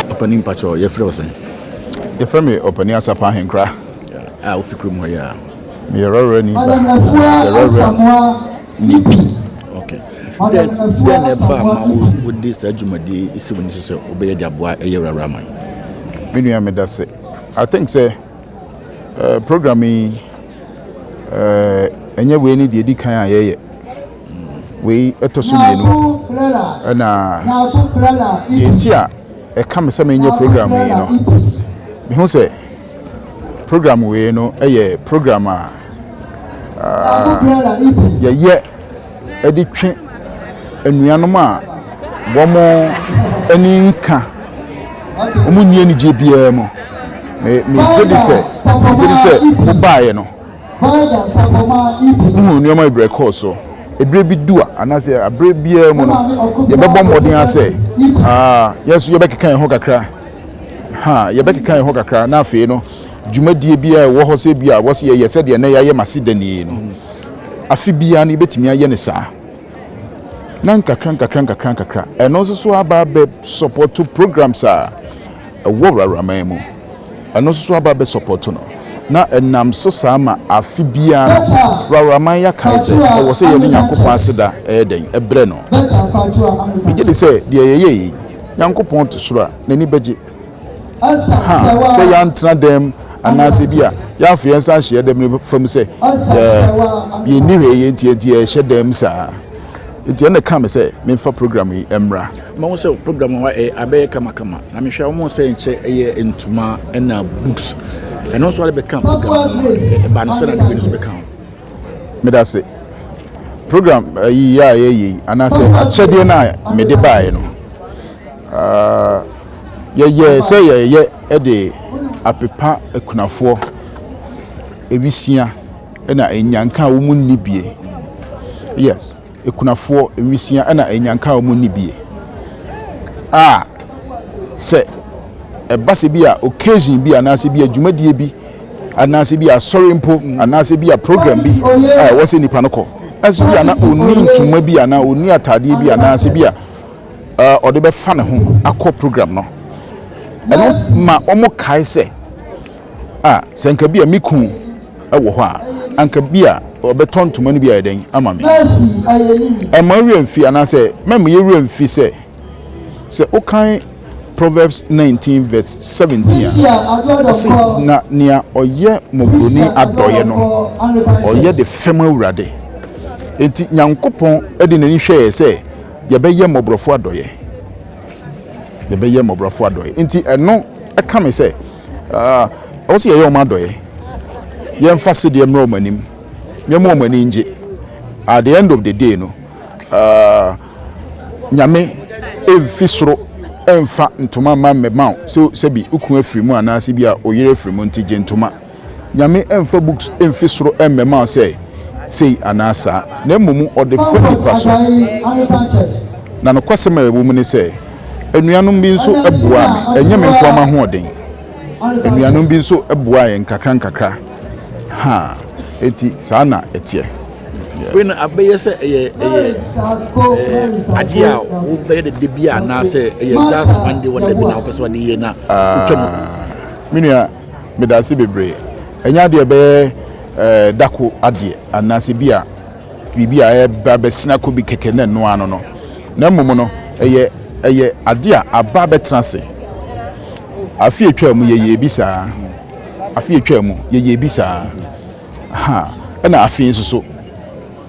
Opening patrol, your frozen. The family opening us up and cry. I'll fix room here. Me are already okay. Then a bar with this Jumadi is when you say obey the boy a year around. Many that's it. I think say programming any way need the kind of we etosumenu and a come some in your program, you know. Who say program we no program a ye editwe anuanom a womo ani nka omu nie ni je bia mu me jedi se ubaye no nneoma ibre course so ebre bi dua anase abre bia mu no ye bebo modern ase yes ye bekekan ho kakra ye bekekan ho kakra na afi no dwumadie bia wo ho se bia wo se ye sede na ye masidani no afi bia no betimi aye ne saa nan kakra eno so aba be support to programs a Worawora mu eno so aba be support no na enam so sama afi bia no Worawora ya kan se wo se ye Nyankopon aseda den ebre no bije de se de ye Nyankopon to soro na ni beje se ya ntna dem anase bia ya fe ensa hye dem fam se ye ni hwe ye ntie hye dem sa ntie na kam se memfa program yi emra ma wo se program wa abe kama na me hwa wo se nche entuma na books eno so be kam program ba no se na de be kam me da se program yi ya ye anase achede na me de bae no ye se ye de apepa ekunafo ewisia na enyanka wo mu nibie yes ekunafo ewisia na enyanka wo mu nibie se ebase bi a occasion bi anase bi adwumadie bi anase bi a sorry mpo anase bi a program bi wo se nipa no ko aso bi ana oni ntuma bi ana oni atade bi anase bi a ode be fa ne ho akọ program no eno ma omo kai se senka bi a miku ewo ho a anka bi a obeton tuma no bi a den ama me ma wiemfi anase mem ye wiemfi se okan Proverbs 19 verse 17 na nia oye mobroni adoye no oye de fem awurade enti Nyankopon edi nani hweye se ye beye mobrofo adoye enti eno eka me se o se ye yo madoye ye mfase de emro manim me mo mani nje at the end of the day no nyame efisoro emfa ntoma mamma so sebi ukun afrimu anase bi a oyere afrimu ntije ntoma nyame emfa books emfisoro emmema say anasa na mumu ode fani paso na no kwasema ebu mu ne say anuanom bi nso eboa me enye me nkwama ho oden anuanom bi nso eboa ye nkakra eti sana etie when abeye se adia wo be de bia na se just one day when the bina person dey here na utwam minua medase bebre enya de be dako ade anase bia bibia ba besina ko bi keke na no ano no na mumu no ade a aba betrase afi etwa mu ye bisa afi etwa mu ye bisa na afi nso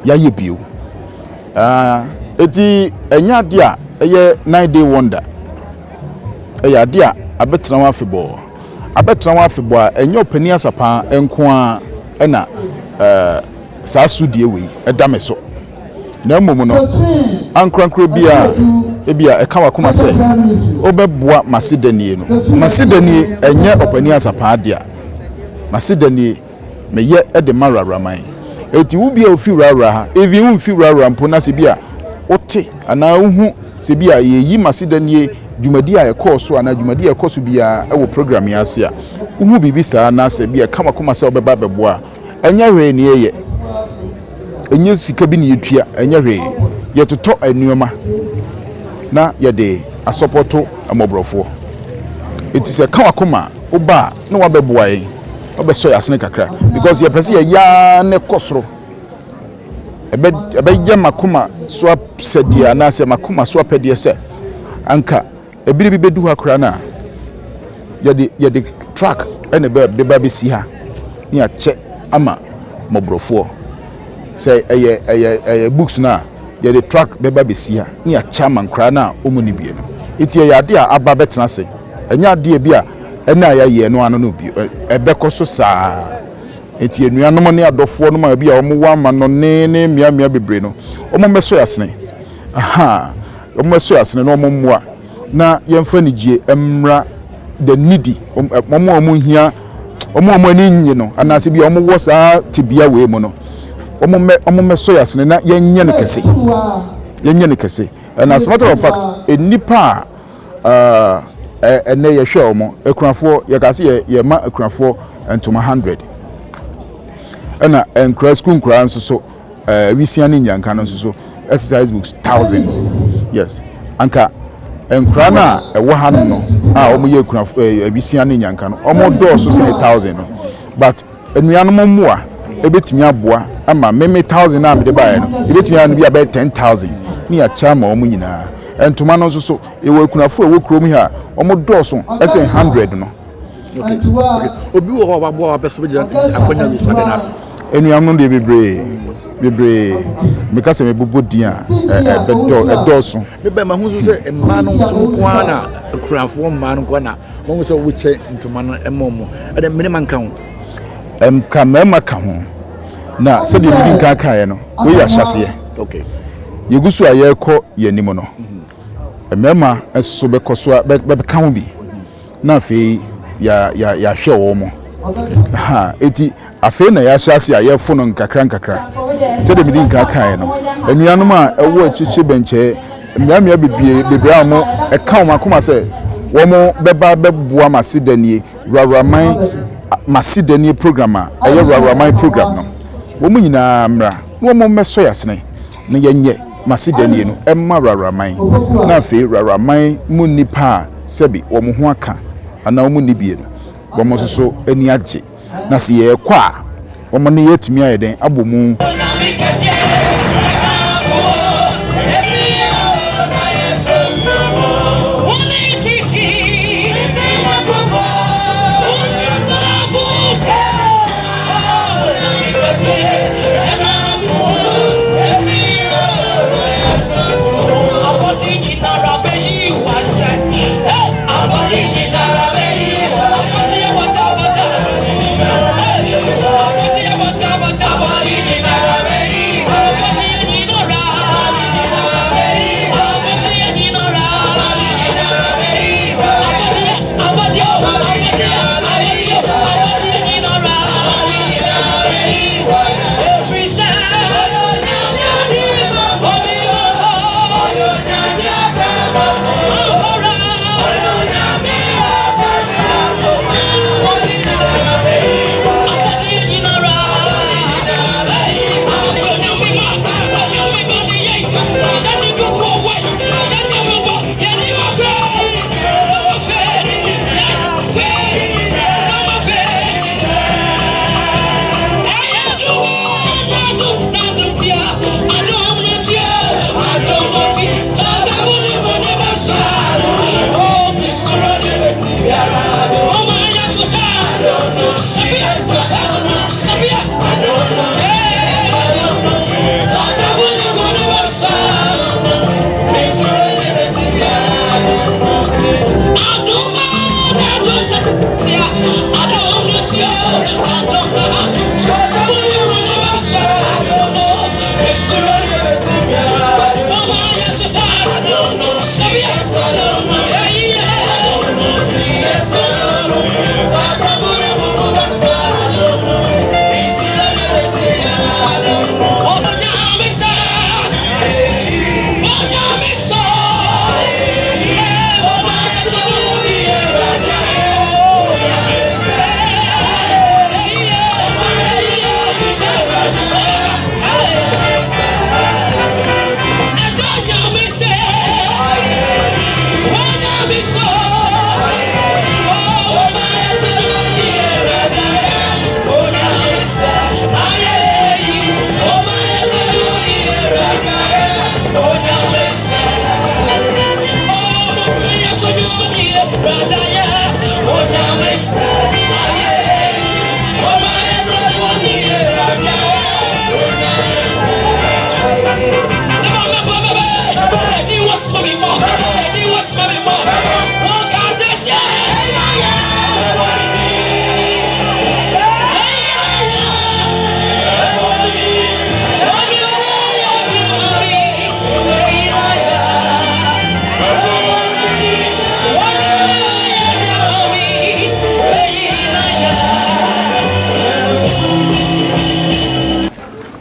ya ye bio eti enya de a 9-day wonder ade a abetra wa afebo a enyo pani asapa enko a na saa sudie we edame so na mmom no ankrankro bia eka wakoma se obeboa masidanie enye opani asapa ade a masidanie meye ede mararaman eti wo bia ofi Worawora ha evi wo mfi Worawora mpo na se bia ote ana uhu se bia yeyi masidanie dwumadi a ekoso ana dwumadi a ekoso bia ewo program ya ase a uhu bibi saa na se bia kama koma se obeba beboa enya hwe ne ye enye sika bi ne yetua enya hwe yetoto anuoma na yede asopoto amobrofo eti se kama koma oba na wabeboa yin obeso yasne kakra because ye pese ya ne kosoro ebe ye makoma so apsedia na se makoma so apedie se anka ebiri bi bedu akra na ye de track ene be ba be si ha ni a che ama mobrofo say eye books na ye de track be ba be si ha ni a chama nkra na omuni bie no iti ye ade a aba betena se enya ade bi a ɛna yɛyɛ no ano no bi ɛbɛkɔ so saa enti enuanom ne adɔfoɔ no ma bi a ɔmo wa ma no ne mia bebre no ɔmo mɛso yasene aha ɔmo mɛso yasene no ɔmo mmoa na yɛmfa ne gie emra the needy ɔmo hia ɔmo ani nye no anase bi ɔmo wɔ saa tibia we mu no ɔmo mɛso yasene na yɛnyɛ no kɛse and as a matter of fact enipa ɛnɛ yɛhwɛ ɔmo ekunafo yɛkase yɛma ekunafo ntoma 100 ɛna nkura school nkura nso so wisia ne nyanka no nso so exercise books 1000 yes anka nkura na ɛwɔ ha no a ɔmo yɛ ekunafo wisia ne nyanka no ɔmo dɔɔso sɛ 1000 no but enuanom mmoa ebetimi aboa ama meme 1000 na amede bae no ebetimi anu bi abɛ 10000 ni acha ma ɔmo nyinaa entoma no nso so ewo ekunafo ewo krom ha ɔmo dɔɔso ɛsɛ 100 no okay obi wo ho wabo abeso be akonya lu so adenas enuam no de bebre meka se mebobo din a ɛdɔɔso me ba ma hu so se mma no so ko ana ekunafo mma no ko na mo so wo che ntoma no emomo ade mene man kan ka mema ka ho na sɛ de bi nka kae no wo ya hyase okay yegusu a yɛkɔ yɛnim no mema ɛso bɛkɔ so bɛka ho bi na afei ya hwɛ wɔ mo ha eti afei na ya hyase a yɛfo no nkakra sɛ de bi nka kae no anuanom a ɛwɔ akyikyiri bɛnkyɛ mmiamia bebre a mo ɛka wo makoma sɛ wo mo bɛba bɛboa masedanie rawraman masedanie program a ɛyɛ rawraman program no wo mo nyinaa mra wo mo mɛsɔ yasene na yɛnyɛ masedanie no ɛma rawraman na afei rawraman mu nipa sɛbi wo mo ho aka ana wo mo nibie no wo mo so ani agye na se yɛkɔ a wo mo ne yɛtumi ayɛ den abɔ mu Bye.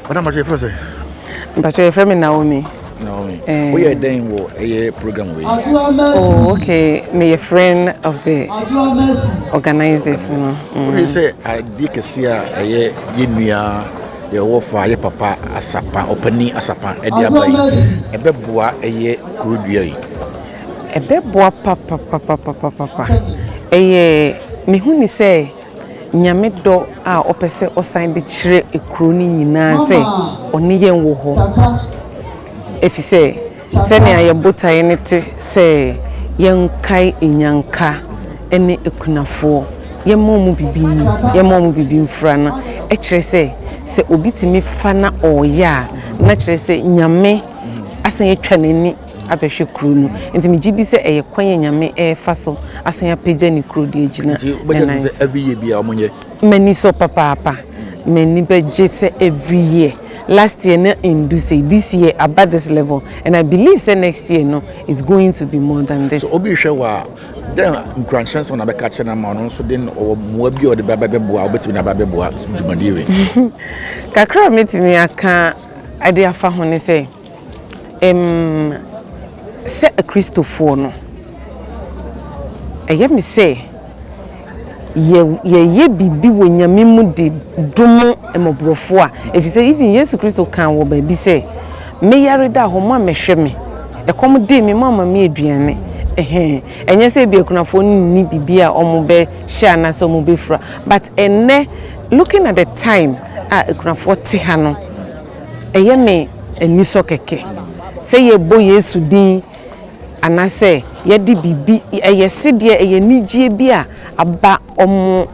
What am I say? But you're from Naomi. Naomi. We are doing a program with. Oh, okay. Me a friend of the organizers. What you say? I did see a year, your offer, your papa, a sapa, opening a sapa, a diablo, a beboa, a year, good year. A beboa, papa. Me who ni say. Nyame do a opese osan de kire ekru ni nyina se oni yen wo ho efise se ne aye botaye ne te se yen kai enyanka ene ekunafo yen momu bibini yen momu bibin fra na e kire se obi timi fa na oya na kire se nyame asan etwa nani abehwe kru no enti me gidi se eye kwan nyame fa so asan apagya ni kru de agina every year bia omonye many so papa many beje say every year last year na do say this year about this level and I believe say next year no it's going to be more than this. So obi hwe wa then grandchance on abeka chena ma no so den o mo bi o de baba beboa obetimi na baba beboa jumadi we kakra metimi aka ade afa ho ne say se a Christopher no eye me say ye bibi wo nyame mu de dum emobrofo a if you say even Jesus Christo kan wo ba bi say me yare da ho ma mehwe me e kom de me mama me aduane enye say bi ekunafo ni bibi a omo be share na so omo be fra but enne looking at the time ekunafo te ha no eye me eni so keke say ye bo Yesu din anase ye di bibi eye sede eye nigye bi a aba omo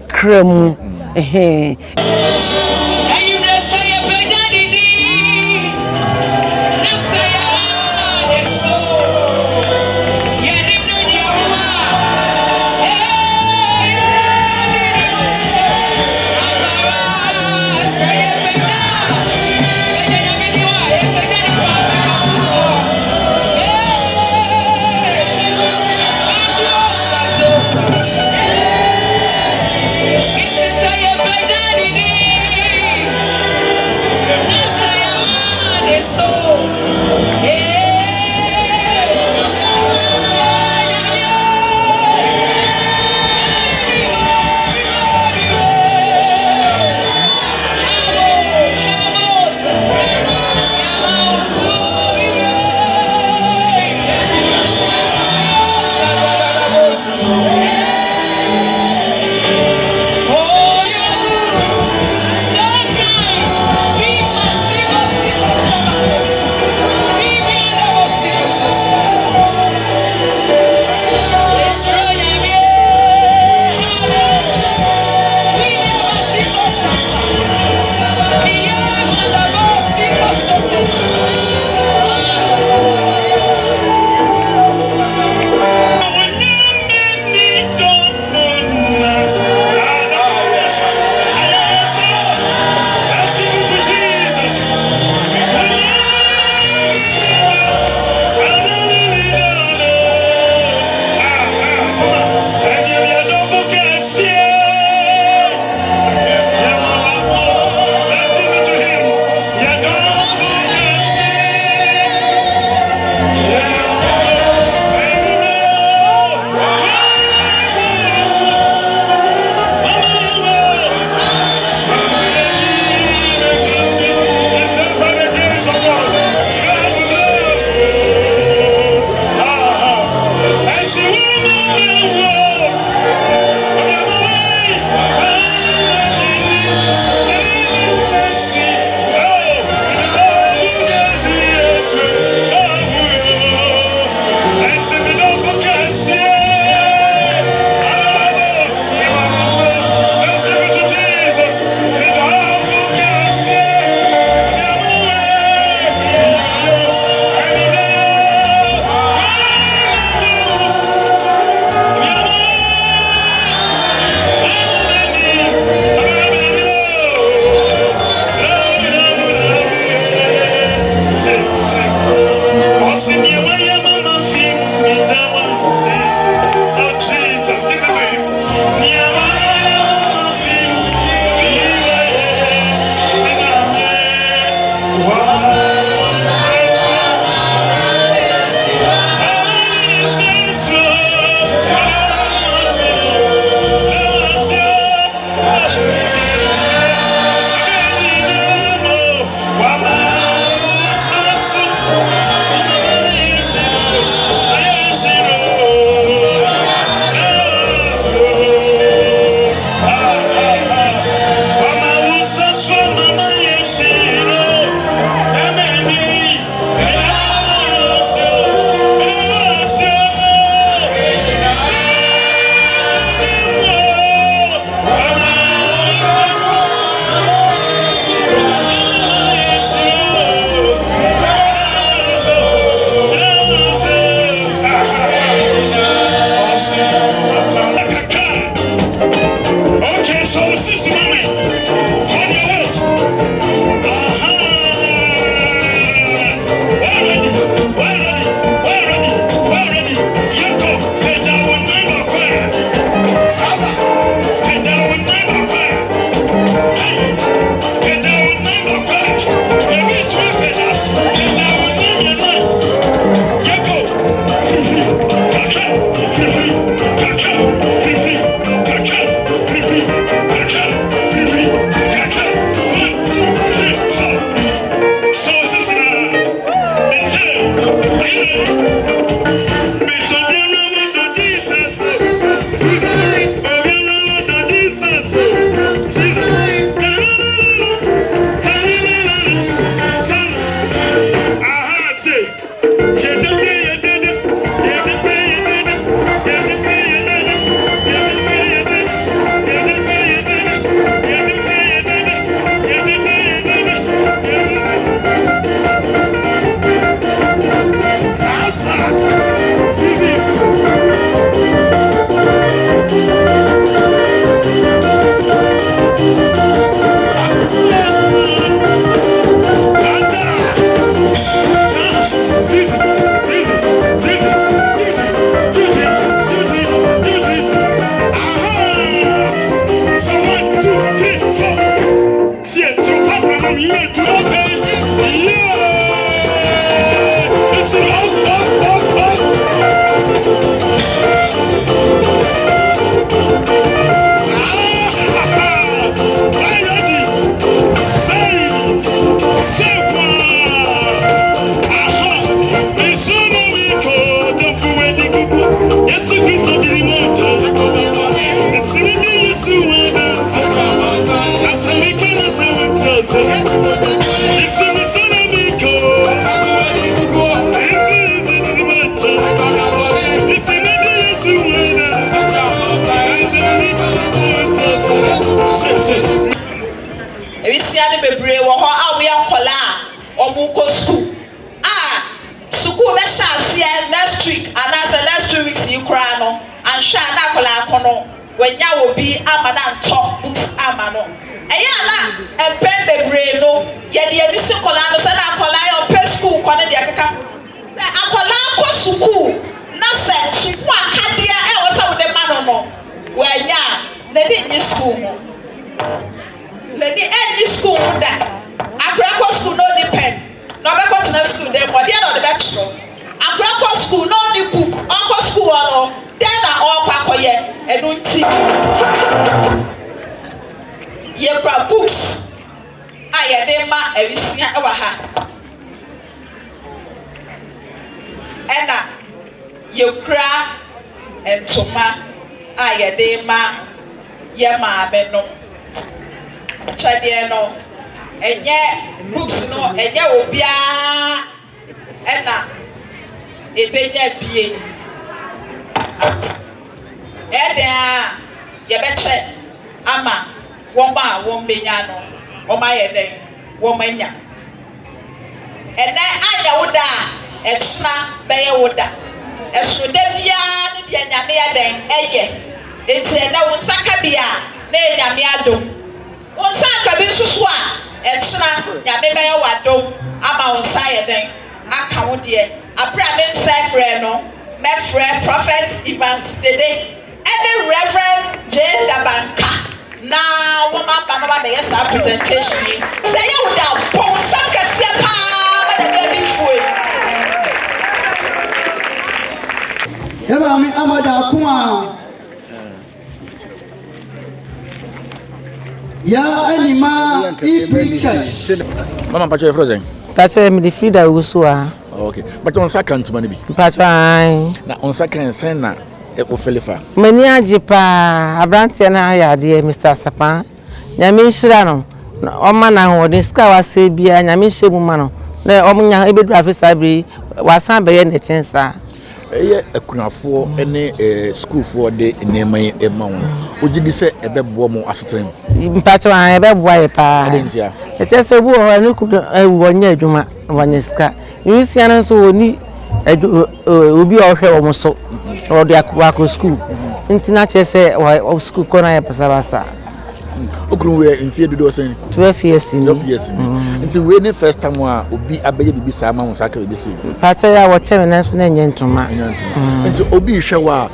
kremu busia ne bebre wo ho a wo yankola a omu ko school school be chance next week and as next 2 weeks you cry no and sha na kola akono wanya wo bi amana ntọ books amano eya na empen bebre no ye de ebisi kola no se na kola yo pe school ko ne de keka se akola ko school na se school akadia wo se wo de ma no wanya na di ni school mo na di any school da akra school no depend no be go to school dem what dey no the back show akra school no the book onko school no then na all pakoye enu nti ye bra books aye dey ma evisia e wa ha ena ye kra entoma aye dey ma ye ma be no chade no enye books no enye obia ena ebenya bie at eda ye beche ama woma wombenya no woma yeden womanya ena anya woda etsna beye woda esoda bia ne de nyame yeden eye enti na wonsaka bia na nyame adom wonsaka bi susu a etsna nyame beye wado ama wonsa yeden aka wo de abra men say no my friend Prophet Evans today any Reverend J. Dabanka now woman banana be yes presentation say you would have pon some kase pa ba da be fuwe eba mi amada kuma ya anima EP church mama pacho frozen pacho me di frida usua okay but on second man bi pacho ai na on second sen na e ko felifa mani ajipa abrantie na ya de Mr. Sapa nyame nhira no o ma na ho de ska wase bia nyame nhemu ma no na o munya ebedu afisa bi wasan be ye ne chensa eye akunafo ene schoolfo de neman e ma won ogidi se ebebo mo asetrem mpacho an ebebo aye pa adentia e chese bu o ni ku wonya adwuma wonya ska yusia na so oni obi o hwe o mo so o de akwa school ntina chese o school ko na e pasabasa okuru we infie dodo sen 12 years ni nti we ni first time a obi abeye bibi sa ma won saka bibi si pacho ya wo cheme na so na nyentuma nti obi hwe wa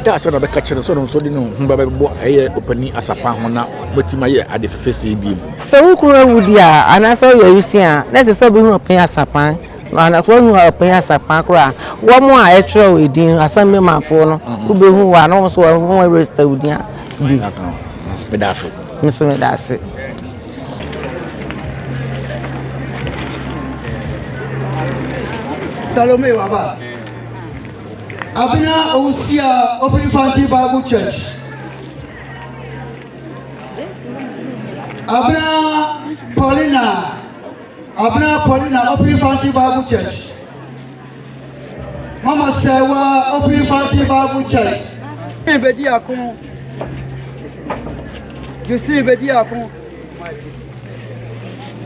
da so na be ka kire so no so di no humba be bo eye opani asapa ho na botima ye ade fefese bi se ukuru awudi a anasa yo yusia na se so bi hu opani asapa na ko hu opani asapa kra wo mo a e tro edin asame mafo no ku be hu wa no so wo register udin bi pedaço. Isso me dá assim. Salome Waba. Abina Osia Open Infancy Bible Church. Abina Paulina Open Infancy Bible Church. Mama Sewa Open Infancy Bible Church. You see the diakon.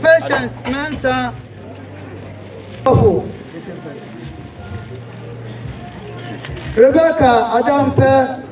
Patience, Mansa. Rebecca, Adam Pe.